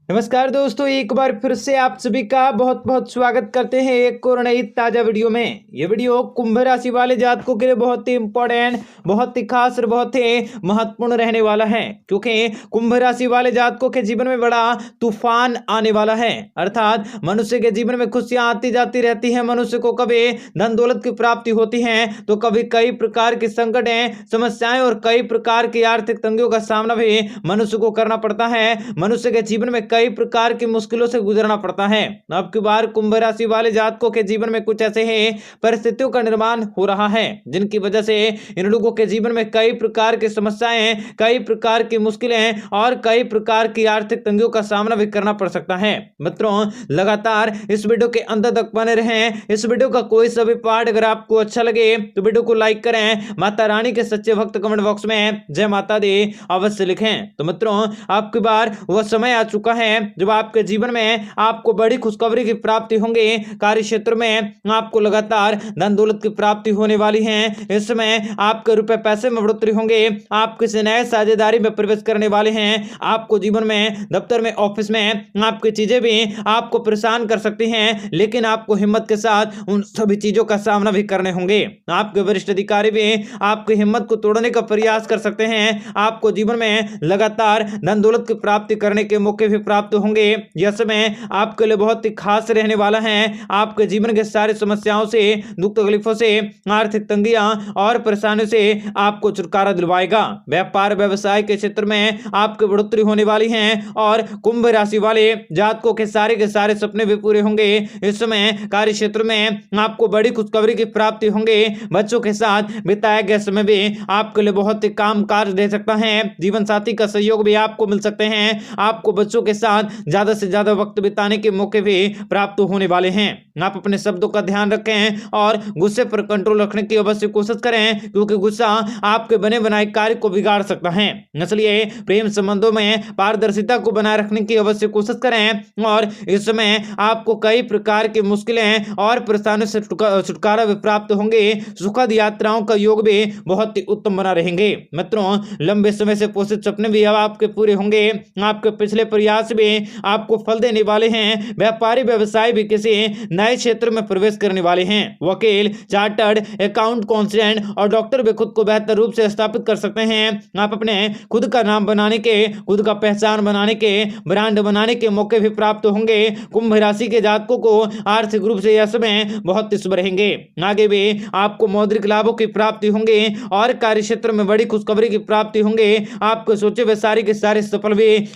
नमस्कार दोस्तों, एक बार फिर से आप सभी का बहुत बहुत स्वागत करते हैं एक और नई ताजा वीडियो में। ये वीडियो कुंभ राशि वाले जातकों के लिए बहुत ही इंपॉर्टेंट, बहुत ही खास और बहुत ही महत्वपूर्ण रहने वाला है, क्योंकि कुंभ राशि वाले जातकों के जीवन में बड़ा तूफान आने वाला है। अर्थात मनुष्य के जीवन में खुशियां आती जाती रहती हैं। मनुष्य को कभी धन दौलत की प्राप्ति होती है तो कभी कई प्रकार की संकटें, समस्याएं और कई प्रकार की आर्थिक तंगियों का सामना भी मनुष्य को करना पड़ता है। मनुष्य के जीवन में कई प्रकार की मुश्किलों से गुजरना पड़ता है। अब की बार कुंभ राशि वाले जातकों के जीवन में कुछ ऐसे ही परिस्थितियों का निर्माण हो रहा है जिनकी वजह से इन लोगों के जीवन में कई प्रकार की समस्याएं, कई प्रकार की मुश्किलें और कई प्रकार की आर्थिक तंगियों का सामना भी करना पड़ सकता है। मित्रों, लगातार इस वीडियो के अंत तक बने रहें। इस वीडियो का कोई सा भी पार्ट अगर आपको अच्छा लगे तो वीडियो को लाइक करें। माता रानी के सच्चे भक्त कमेंट बॉक्स में जय माता दी अवश्य लिखें। तो मित्रों, आपकी बार वह समय आ चुका है जब आपके जीवन में आपको बड़ी खुशखबरी की प्राप्ति होंगी। कार्य क्षेत्र में आपको लगातार धन दौलत की प्राप्ति होने वाली है। इस समय आपके रुपए पैसे में बढ़ोतरी होंगे। आप किसी नए साझेदारी में प्रवेश करने वाले हैं। आपको जीवन में, दफ्तर में, ऑफिस में आपकी चीजें भी आपको परेशान कर सकती हैं, लेकिन आपको हिम्मत के साथ उन सभी चीजों का सामना भी करने होंगे। आपके वरिष्ठ अधिकारी भी आपकी हिम्मत को तोड़ने का प्रयास कर सकते हैं। आपको जीवन में लगातार धन दौलत की प्राप्ति करने के मौके भी प्राप्त होंगे। यह समय आपके लिए बहुत ही खास रहने वाला है। आपके जीवन के सारी समस्याओं से, दुख तकलीफों से, आर्थिक तंगियां और परेशानियों से आपको छुटकारा दिलवाएगा। व्यापार व्यवसाय के क्षेत्र में आपकी बढ़ोतरी होने वाली है और कुंभ राशि वाले जातकों के सारे सपने भी पूरे होंगे। इस समय कार्य क्षेत्र में आपको बड़ी खुशखबरी की प्राप्ति होंगे। बच्चों के साथ बिताया गया समय भी आपके लिए बहुत ही काम काज दे सकता है। जीवन साथी का सहयोग भी आपको मिल सकते हैं। आपको बच्चों के साथ ज्यादा से ज्यादा वक्त बिताने के मौके भी प्राप्त होने वाले हैं। आप अपने शब्दों का ध्यान रखें और गुस्से पर कंट्रोल रखने की अवश्य कोशिश करें, क्योंकि गुस्सा आपके बने बनाए कार्य को बिगाड़ सकता है। इसलिए प्रेम संबंधों में पारदर्शिता को बनाए रखने की अवश्य कोशिश करें और इस समय आपको कई प्रकार की मुश्किलें और परेशानियों से छुटकारा भी प्राप्त होंगे। सुखद यात्राओं का योग भी बहुत ही उत्तम बना रहेंगे। मित्रों, लंबे समय से पोषित सपने भी अब आपके पूरे होंगे। आपके पिछले प्रयास भी आपको फल देने वाले हैं। व्यापारी व्यवसाय भी किसी नए क्षेत्र में प्रवेश करने वाले हैं। वकील, चार्टर्ड अकाउंट, काउंसलेंट और डॉक्टर भी खुद को बेहतर रूप से स्थापित कर सकते हैं। आप अपने खुद का नाम बनाने के, खुद का पहचान बनाने के, ब्रांड बनाने के मौके भी प्राप्त होंगे। कुंभ राशि के जातकों को आर्थिक रूप से यह समय बहुत शुभ रहेंगे। आगे भी आपको मौद्रिक लाभों की प्राप्ति होंगे और कार्य क्षेत्र में बड़ी खुशखबरी की प्राप्ति होंगे। आपके सोचे हुए सारे के सारे सफल भी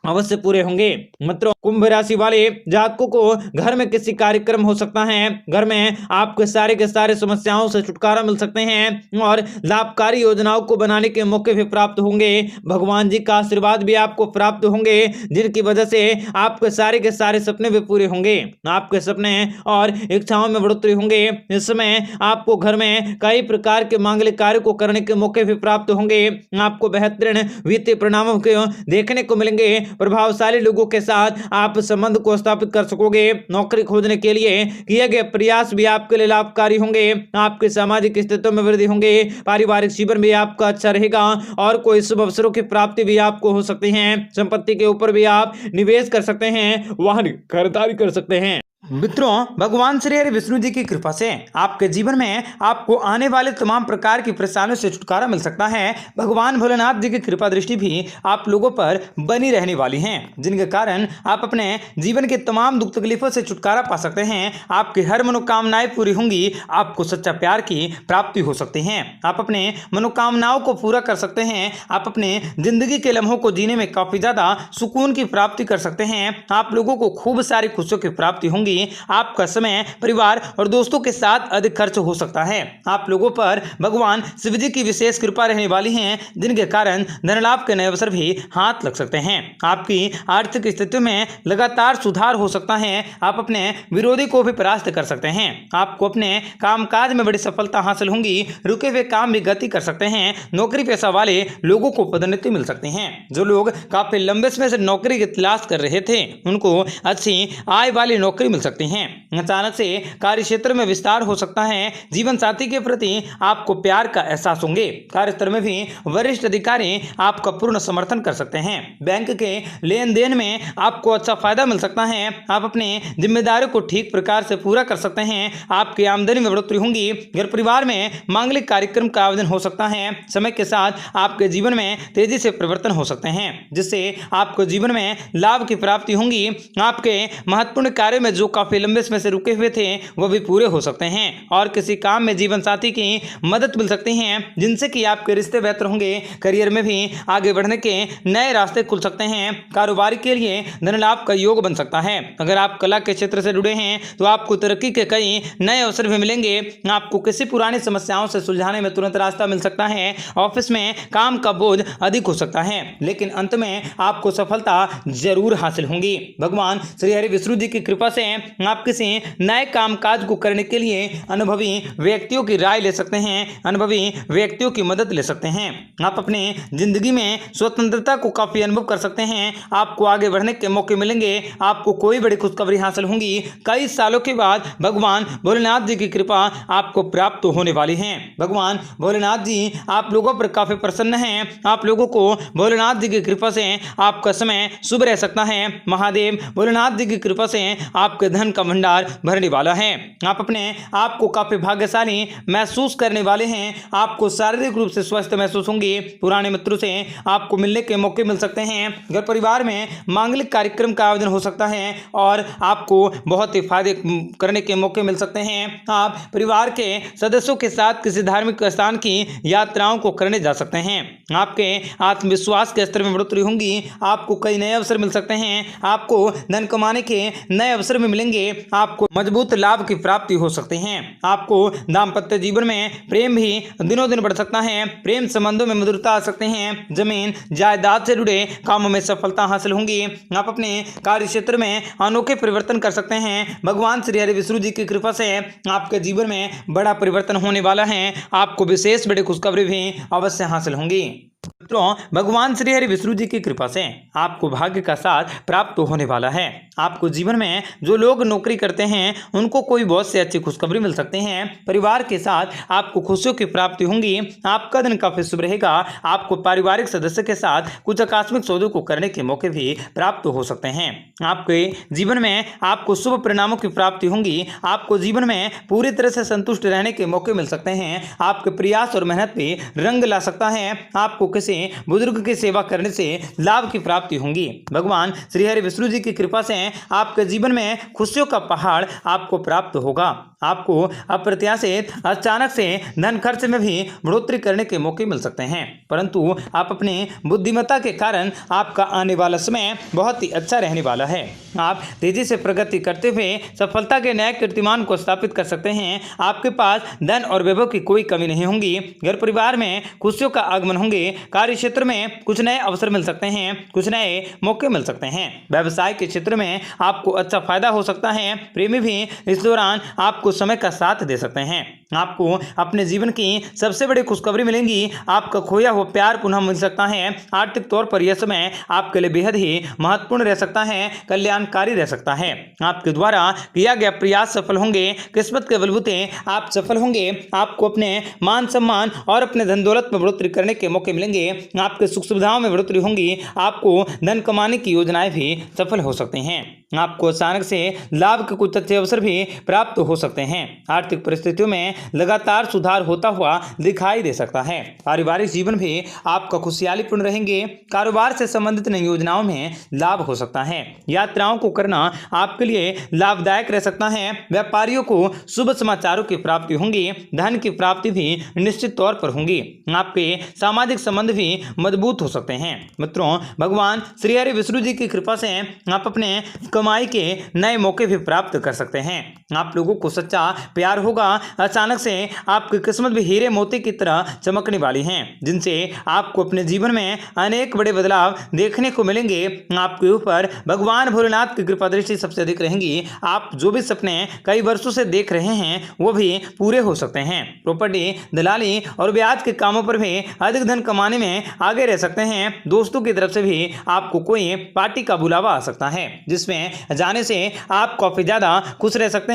अवश्य पूरे होंगे। मित्रों, कुंभ राशि वाले जातकों को घर में किसी कार्यक्रम हो सकता है। घर में आपके सारे के सारे समस्याओं से छुटकारा मिल सकते हैं और लाभकारी योजनाओं को बनाने के मौके भी प्राप्त होंगे। भगवान जी का आशीर्वाद भी आपको प्राप्त होंगे, जिनकी वजह से आपके सारे के सारे सपने भी पूरे होंगे। आपके सपने और इच्छाओं में बढ़ोतरी होंगे। इस समय आपको घर में कई प्रकार के मांगलिक कार्य को करने के मौके भी प्राप्त होंगे। आपको बेहतरीन वित्तीय परिणामों को देखने को मिलेंगे। प्रभावशाली लोगों के साथ आप संबंध को स्थापित कर सकोगे। नौकरी खोजने के लिए किए गए प्रयास भी आपके लिए लाभकारी होंगे। आपके सामाजिक स्थितियों में वृद्धि होंगे। पारिवारिक जीवन भी आपका अच्छा रहेगा और कोई शुभ अवसरों की प्राप्ति भी आपको हो सकती है। संपत्ति के ऊपर भी आप निवेश कर सकते हैं, वाहन खरीदारी कर सकते हैं। मित्रों, भगवान श्री हरि विष्णु जी की कृपा से आपके जीवन में आपको आने वाले तमाम प्रकार की परेशानियों से छुटकारा मिल सकता है। भगवान भोलेनाथ जी की कृपा दृष्टि भी आप लोगों पर बनी रहने वाली है, जिनके कारण आप अपने जीवन के तमाम दुख तकलीफों से छुटकारा पा सकते हैं। आपकी हर मनोकामनाएं पूरी होंगी। आपको सच्चा प्यार की प्राप्ति हो सकती है। आप अपने मनोकामनाओं को पूरा कर सकते हैं। आप अपने जिंदगी के लम्हों को जीने में काफी ज्यादा सुकून की प्राप्ति कर सकते हैं। आप लोगों को खूब सारी खुशियों की प्राप्ति होंगी। आपका समय परिवार और दोस्तों के साथ अधिक खर्च हो सकता है। आप लोगों पर भगवान शिव जी की विशेष कृपा रहने वाली है, जिनके कारण धन लाभ के नए अवसर भी हाथ लग सकते हैं। आपकी आर्थिक स्थिति में लगातार सुधार हो सकता है। आप अपने विरोधी को भी परास्त कर सकते हैं। आपको अपने कामकाज में बड़ी सफलता हासिल होंगी। रुके हुए काम भी गति कर सकते हैं। नौकरी पेशा वाले लोगों को पदोन्नति मिल सकती है। जो लोग काफी लंबे समय से नौकरी की तलाश कर रहे थे, उनको अच्छी आय वाली नौकरी मिल सकती हैं। अचानक से कार्य क्षेत्र में विस्तार हो सकता है। जीवन साथी के प्रति आपको प्यार का एहसास होंगे। कार्यस्थल में भी वरिष्ठ अधिकारी आपका पूर्ण समर्थन कर सकते हैं। बैंक के लेन देन में आपको अच्छा फायदा मिल सकता है। आप अपने जिम्मेदारियों को ठीक प्रकार से पूरा कर सकते हैं। आपकी आमदनी में बढ़ोतरी होगी। घर परिवार में मांगलिक कार्यक्रम का आयोजन हो सकता है। समय के साथ आपके जीवन में तेजी से परिवर्तन हो सकते हैं, जिससे आपको जीवन में लाभ की प्राप्ति होंगी। आपके महत्वपूर्ण कार्यों में जो काफी लंबे समय से रुके हुए थे वो भी पूरे हो सकते हैं और किसी काम में जीवन साथी की मदद मिल सकती है, जिनसे कि आपके रिश्ते बेहतर होंगे। करियर में भी आगे बढ़ने के नए रास्ते खुल सकते हैं। कारोबारी के लिए धन लाभ का योग बन सकता है। अगर आप कला के क्षेत्र से जुड़े हैं तो आपको तरक्की के कई नए अवसर भी मिलेंगे। आपको किसी पुरानी समस्याओं से सुलझाने में तुरंत रास्ता मिल सकता है। ऑफिस में काम का बोझ अधिक हो सकता है, लेकिन अंत में आपको सफलता जरूर हासिल होगी। भगवान श्री हरि विष्णु जी की कृपा से आप किसी नए कामकाज को करने के लिए अनुभवी व्यक्तियों की राय ले सकते हैं, अनुभवी व्यक्तियों की मदद ले सकते हैं। आप अपनी जिंदगी में स्वतंत्रता को काफी अनुभव कर सकते हैं। आपको आगे बढ़ने के मौके मिलेंगे। आपको कोई बड़ी खुशखबरी हासिल होंगी। कई सालों के बाद भगवान भोलेनाथ जी की कृपा आपको प्राप्त होने वाली है। भगवान भोलेनाथ जी आप लोगों पर काफी प्रसन्न हैं। आप लोगों को भोलेनाथ जी की कृपा से आपका समय शुभ रह सकता है। महादेव भोलेनाथ जी की कृपा से आपके धन का भंडार भरने वाला है। आप अपने आप को काफी भाग्यशाली महसूस करने वाले हैं। आपको शारीरिक रूप से स्वस्थ महसूस होंगे। पुराने मित्रों से आपको मिलने के मौके मिल सकते हैं। घर परिवार में मांगलिक कार्यक्रम का आयोजन हो सकता है और आपको बहुत ही फायदे करने के मौके मिल सकते हैं। आप परिवार के सदस्यों के साथ किसी धार्मिक स्थान की यात्राओं को करने जा सकते हैं। आपके आत्मविश्वास के स्तर में बढ़ोतरी होंगी। आपको कई नए अवसर मिल सकते हैं। आपको धन कमाने के नए अवसर में मिलेंगे। आपको मजबूत लाभ की प्राप्ति हो सकती है। आपको दाम्पत्य जीवन में प्रेम भी दिनों दिन बढ़ सकता है। प्रेम संबंधों में मधुरता आ सकते हैं। जमीन जायदाद से जुड़े कामों में सफलता हासिल होंगी। आप अपने कार्य क्षेत्र में अनोखे परिवर्तन कर सकते हैं। भगवान श्री हरि विष्णु जी की कृपा से आपके जीवन में बड़ा परिवर्तन होने वाला है। आपको विशेष बड़ी खुशखबरी भी अवश्य हासिल होंगी। मित्रों, भगवान श्री हरि विष्णु जी की कृपा से आपको भाग्य का साथ प्राप्त होने वाला है। आपको जीवन में जो लोग नौकरी करते हैं उनको कोई बहुत से अच्छी खुशखबरी मिल सकते हैं। परिवार के साथ आपको खुशियों की प्राप्ति होंगी। आपका दिन काफी शुभ रहेगा। आपको पारिवारिक सदस्य के साथ कुछ आकस्मिक सौदों को करने के मौके भी प्राप्त हो सकते हैं। आपके जीवन में आपको शुभ परिणामों की प्राप्ति होंगी। आपको जीवन में पूरी तरह से संतुष्ट रहने के मौके मिल सकते हैं। आपके प्रयास और मेहनत पे रंग ला सकता है। आपको किसी बुजुर्ग की सेवा करने से लाभ की प्राप्ति होंगी। भगवान श्री हरि विष्णु जी की कृपा से आपके जीवन में खुशियों का पहाड़ आपको प्राप्त होगा। आपको अप्रत्याशित अचानक से धन खर्च में भी बढ़ोतरी करने के मौके मिल सकते हैं, परंतु आप अपनी बुद्धिमत्ता के कारण आपका आने वाला समय बहुत ही अच्छा रहने वाला है। आप तेजी से प्रगति करते हुए सफलता के नए कीर्तिमान को स्थापित कर सकते हैं। आपके पास धन और वैभव की कोई कमी नहीं होगी। घर परिवार में खुशियों का आगमन होंगे। कार्य क्षेत्र में कुछ नए अवसर मिल सकते हैं। कुछ नए मौके मिल सकते हैं। व्यवसाय के क्षेत्र में आपको अच्छा फायदा हो सकता है। प्रेमी भी इस दौरान आपको समय का साथ दे सकते हैं। आपको अपने जीवन की सबसे बड़ी खुशखबरी मिलेंगी। आपका खोया हुआ प्यार पुनः मिल सकता है। आर्थिक तौर पर यह समय आपके लिए बेहद ही महत्वपूर्ण रह सकता है, कल्याणकारी रह सकता है। आपके द्वारा किया गया प्रयास सफल होंगे। किस्मत के बलबूते आप सफल होंगे। आपको अपने मान सम्मान और अपने धन दौलत में बढ़ोतरी करने के मौके मिलेंगे। आपके सुख सुविधाओं में बढ़ोतरी होंगी। आपको धन कमाने की योजनाएं भी सफल हो सकती हैं। आपको अचानक से लाभ के कुछ अच्छे अवसर भी प्राप्त हो सकते हैं। आर्थिक परिस्थितियों में लगातार सुधार होता हुआ दिखाई दे सकता है। पारिवारिक जीवन भी आपका खुशहालीपूर्ण रहेंगे। कारोबार से संबंधित नई योजनाओं में लाभ हो सकता है। यात्राओं को करना आपके लिए लाभदायक रह सकता है। व्यापारियों को शुभ समाचारों की प्राप्ति होंगी। धन की प्राप्ति भी निश्चित तौर पर होंगी। आपके सामाजिक संबंध भी मजबूत हो सकते हैं। मित्रों, भगवान श्री हरि विष्णु जी की कृपा से आप अपने कमाई के नए मौके भी प्राप्त कर सकते हैं। आप लोगों को सच्चा प्यार होगा। अचानक से आपकी किस्मत भी हीरे मोती की तरह चमकने वाली है, जिनसे आपको अपने जीवन में अनेक बड़े बदलाव देखने को मिलेंगे। आपके ऊपर भगवान भोलेनाथ की कृपा दृष्टि सबसे अधिक रहेंगी। आप जो भी सपने कई वर्षों से देख रहे हैं वो भी पूरे हो सकते हैं। प्रॉपर्टी, दलाली और ब्याज के कामों पर भी अधिक धन कमाने में आगे रह सकते हैं। दोस्तों की तरफ से भी आपको कोई पार्टी का बुलावा आ सकता है, जिसमें जाने से आप काफी ज्यादा खुश रह सकते हैं।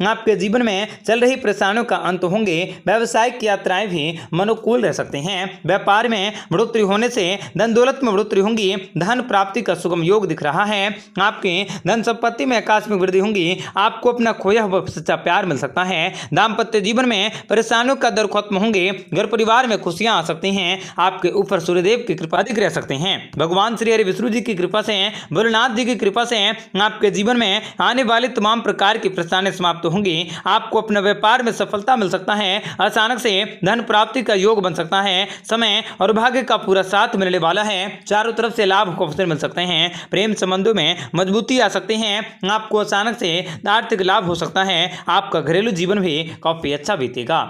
आपके जीवन में चल रही परेशानियों का अंत होंगे। व्यावसायिक यात्राएं भी अनुकूल रह सकते हैं। व्यापार में बढ़ोतरी होने से धन दौलत में बढ़ोतरी होंगी। धन प्राप्ति का सुगम योग दिख रहा है। आपकी धन संपत्ति में आकस्मिक वृद्धि होंगी। आपको अपना खोया हुआ सच्चा प्यार मिल सकता है। दाम्पत्य जीवन में परेशानियों का दर खत्म होंगे। घर परिवार में खुशियां आ सकती हैं। आपके ऊपर सूर्यदेव की कृपा दिख रह सकते हैं। भगवान श्री हरि विष्णु जी की कृपा से, भोलेनाथ जी की कृपा से आपके जीवन में आने वाले तमाम प्रकार की परेशानियां समाप्त होंगी। आपको अपने व्यापार में सफलता मिल सकता है। अचानक से धन प्राप्ति का योग बन सकता है। समय और भाग्य का पूरा साथ मिलने वाला है। चारों तरफ से लाभ को अवसर मिल सकते हैं। प्रेम संबंधों में मजबूती आ सकती है। आपको अचानक से आर्थिक लाभ हो सकता है। आपका घरेलू जीवन भी काफी अच्छा बीतेगा।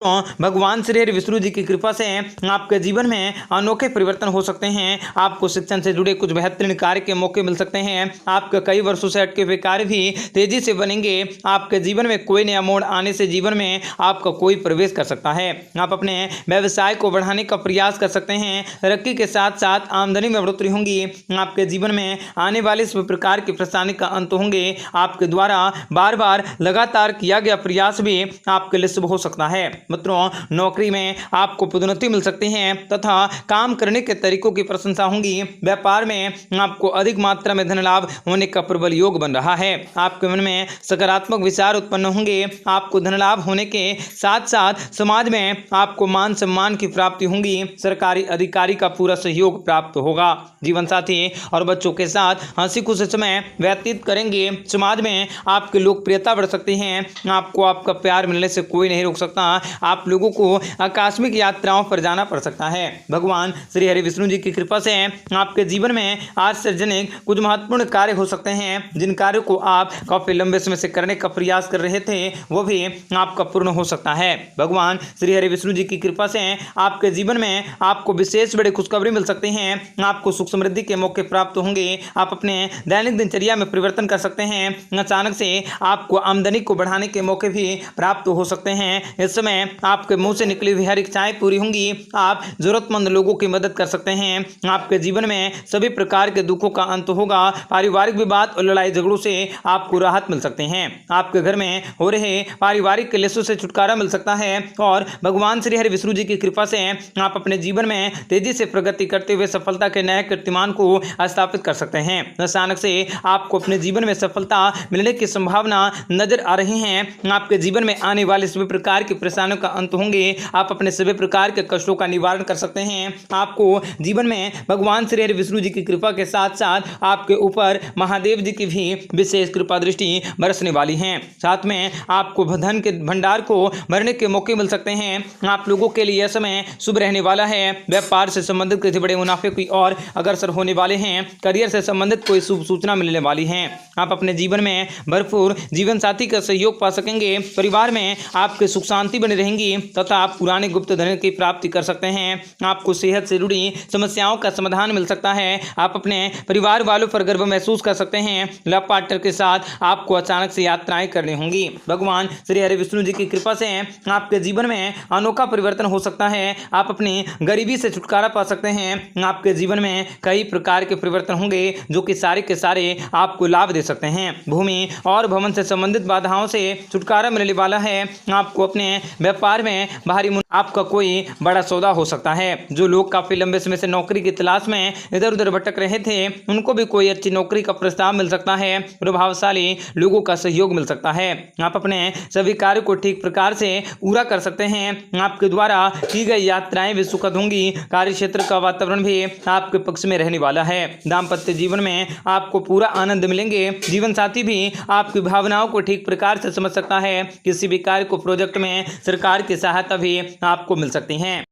तो भगवान श्री हरि विष्णु जी की कृपा से आपके जीवन में अनोखे परिवर्तन हो सकते हैं। आपको शिक्षण से जुड़े कुछ बेहतरीन कार्य के मौके मिल सकते हैं। आपके कई वर्षों से अटके हुए कार्य भी तेजी से बनेंगे। आपके जीवन में कोई नया मोड़ आने से जीवन में आपका कोई प्रवेश कर सकता है। आप अपने व्यवसाय को बढ़ाने का प्रयास कर सकते हैं। तरक्की के साथ साथ आमदनी में बढ़ोतरी होंगी। आपके जीवन में आने वाले सभी प्रकार की परेशानी का अंत होंगे। आपके द्वारा बार बार लगातार किया गया प्रयास भी आपके लिए शुभ हो सकता है। मित्रों, नौकरी में आपको पदोन्नति मिल सकती है तथा काम करने के तरीकों की प्रशंसा होगी। व्यापार में आपको अधिक मात्रा में धन लाभ होने का प्रबल योग बन रहा है। आपके मन में सकारात्मक विचार उत्पन्न होंगे। आपको धन लाभ होने के साथ साथ समाज में आपको मान सम्मान की प्राप्ति होगी। सरकारी अधिकारी का पूरा सहयोग प्राप्त होगा। जीवन साथी और बच्चों के साथ हंसी खुशी समय व्यतीत करेंगे। समाज में आपकी लोकप्रियता बढ़ सकती है। आपको आपका प्यार मिलने से कोई नहीं रोक सकता। आप लोगों को आकस्मिक यात्राओं पर जाना पड़ सकता है। भगवान श्री हरि विष्णु जी की कृपा से आपके जीवन में आश्चर्यजनक कुछ महत्वपूर्ण कार्य हो सकते हैं। जिन कार्यों को आप काफी लंबे समय से करने का प्रयास कर रहे थे वो भी आपका पूर्ण हो सकता है। भगवान श्री हरि विष्णु जी की कृपा से आपके जीवन में आपको विशेष बड़ी खुशखबरी मिल सकती है। आपको सुख समृद्धि के मौके प्राप्त होंगे। आप अपने दैनिक दिनचर्या में परिवर्तन कर सकते हैं। अचानक से आपको आमदनी को बढ़ाने के मौके भी प्राप्त हो सकते हैं। इस समय आपके मुंह से निकली हुई हर इच्छाएं पूरी होंगी। आप जरूरतमंद लोगों की मदद कर सकते हैं। आपके जीवन में सभी प्रकार के दुखों का अंत होगा। पारिवारिक विवाद और लड़ाई झगड़ों से आपको राहत मिल सकते हैं। आपके घर में हो रहे पारिवारिक क्लेशों से छुटकारा मिल सकता है और भगवान श्री हरि विष्णु जी की कृपा से आप अपने जीवन में तेजी से प्रगति करते हुए सफलता के नए कीर्तिमान को स्थापित कर सकते हैं। अचानक से आपको अपने जीवन में सफलता मिलने की संभावना नजर आ रही है। आपके जीवन में आने वाले सभी प्रकार की परेशानियों का अंत होंगे। आप अपने सभी प्रकार के कष्टों का निवारण कर सकते हैं। आपको जीवन में भगवान श्री हरि विष्णु जी की कृपा के साथ साथ आपके ऊपर महादेव जी की भी विशेष कृपा दृष्टि बरसने वाली है। साथ में आपको धन के भंडार को भरने के मौके मिल सकते हैं। आप लोगों के लिए यह समय शुभ रहने वाला है। व्यापार से संबंधित किसी बड़े मुनाफे की और अग्रसर होने वाले हैं। करियर से संबंधित कोई शुभ सूचना मिलने वाली है। आप अपने जीवन में भरपूर जीवन साथी का सहयोग पा सकेंगे। परिवार में आपके सुख शांति बनी रहेंगी तथा आप पुराने गुप्त धन की प्राप्ति कर सकते हैं। आपको सेहत से जुड़ी समस्याओं का समाधान मिल सकता है। आप अपने परिवार वालों पर गर्व महसूस कर सकते हैं। लव पार्टनर के साथ आपको अचानक से यात्राएं करनी होंगी। भगवान श्री हरि विष्णु जी की कृपा से आपके जीवन में अनोखा परिवर्तन हो सकता है। आप अपनी गरीबी से छुटकारा पा सकते हैं। आपके जीवन में कई प्रकार के परिवर्तन होंगे जो कि सारे के सारे आपको लाभ दे सकते हैं। भूमि और भवन से संबंधित बाधाओं से छुटकारा मिलने वाला है। आपको अपने व्यापार में बाहरी आपका कोई बड़ा सौदा हो सकता है। जो लोग काफी लंबे समय से नौकरी की तलाश में इधर उधर भटक रहे थे उनको भी कोई अच्छी नौकरी का प्रस्ताव मिल सकता है। प्रभावशाली लोगों का सहयोग मिल सकता है। आप अपने सभी कार्य को ठीक प्रकार से पूरा कर सकते हैं। आपके द्वारा की गई यात्राएं भी सुखद होंगी। कार्य क्षेत्र का वातावरण भी आपके पक्ष में रहने वाला है। दाम्पत्य जीवन में आपको पूरा आनंद मिलेंगे। जीवन साथी भी आपकी भावनाओं को ठीक प्रकार से समझ सकता है। किसी भी कार्य को प्रोजेक्ट में सरकार की सहायता भी आपको मिल सकती है।